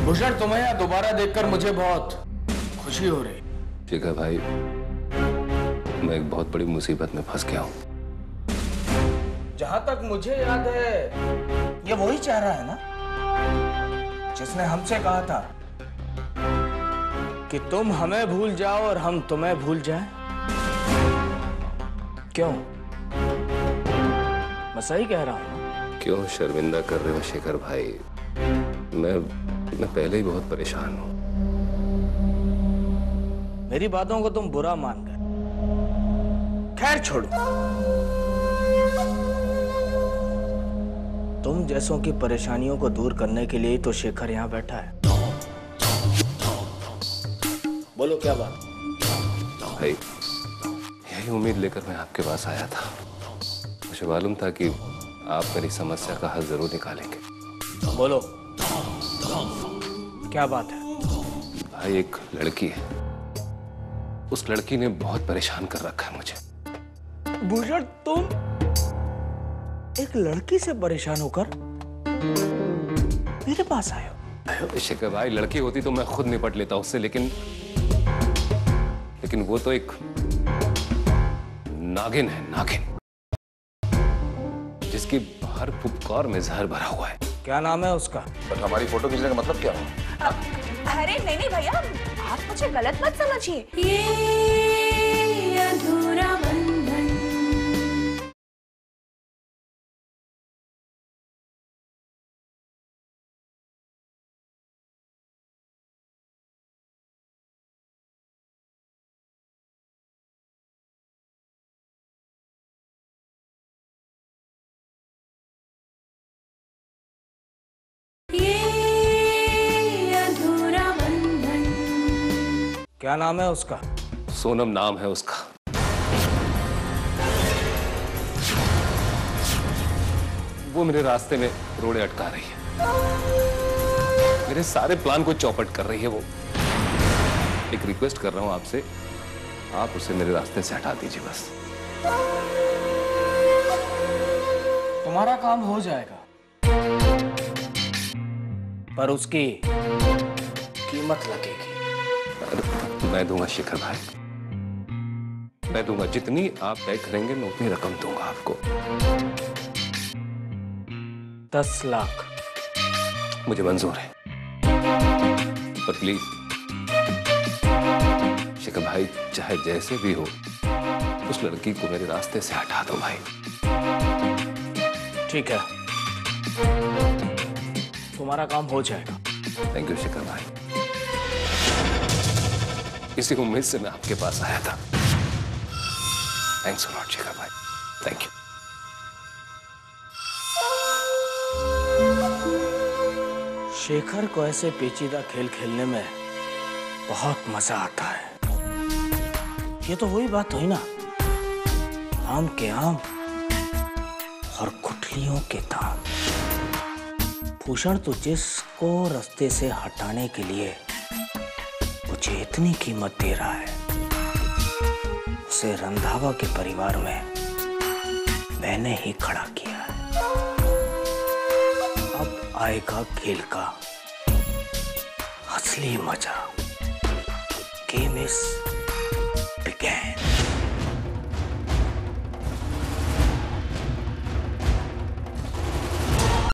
भूषण, तुम्हें यहाँ दोबारा देखकर मुझे बहुत खुशी हो रही। शिखर भाई, मैं एक बहुत बड़ी मुसीबत में फंस गया हूँ। जहां तक मुझे याद है, ये वही चेहरा है ना जिसने हमसे कहा था कि तुम हमें भूल जाओ और हम तुम्हें भूल जाएं। क्यों? मैं सही कह रहा हूं? क्यों शर्मिंदा कर रहे हो शिखर भाई? मैं पहले ही बहुत परेशान हूँ। मेरी बातों को तुम बुरा मान गए। खैर छोड़ो, तुम जैसों की परेशानियों को दूर करने के लिए तो शेखर यहाँ बैठा है। बोलो क्या बात? भाई, यही उम्मीद लेकर मैं आपके पास आया था। मुझे मालूम था कि आप मेरी समस्या का हल जरूर निकालेंगे। बोलो क्या बात है? भाई, एक लड़की है, उस लड़की ने बहुत परेशान कर रखा है मुझे। भूषण, तुम एक लड़की से परेशान होकर मेरे पास आए हो? शिखर भाई, लड़की होती तो मैं खुद निपट लेता उससे, लेकिन वो तो एक नागिन है, नागिन, जिसकी हर पुकार में जहर भरा हुआ है। क्या नाम है उसका? बट हमारी फोटो खींचने का मतलब क्या है? अरे नहीं भैया, आप मुझे गलत मत समझिए। ये अधूरा बंधन। क्या नाम है उसका? सोनम नाम है उसका। वो मेरे रास्ते में रोड़े अटका रही है, मेरे सारे प्लान को चौपट कर रही है। वो एक रिक्वेस्ट कर रहा हूं आपसे, आप उसे मेरे रास्ते से हटा दीजिए बस। तुम्हारा काम हो जाएगा, पर उसकी कीमत लगेगी। मैं दूंगा शिखर भाई, मैं दूंगा। जितनी आप तय करेंगे मैं उतनी रकम दूंगा आपको। 10 लाख मुझे मंजूर है, पर प्लीज शिखर भाई, चाहे जैसे भी हो, उस लड़की को मेरे रास्ते से हटा दो भाई। ठीक है, तुम्हारा काम हो जाएगा। थैंक यू शिखर भाई, इसी उम्मीद से मैं आपके पास आया था। थैंक्स अ लॉट शिखर भाई, थैंक यू। शेखर को ऐसे पेचीदा खेल खेलने में बहुत मजा आता है। ये तो वही बात हुई ना, आम के आम और गुठलियों के दाम। भूषण तो जिसको रास्ते से हटाने के लिए मुझे इतनी कीमत दे रहा है, उसे रंधावा के परिवार में मैंने ही खड़ा किया है। अब आएगा खेल का असली मजा। Game is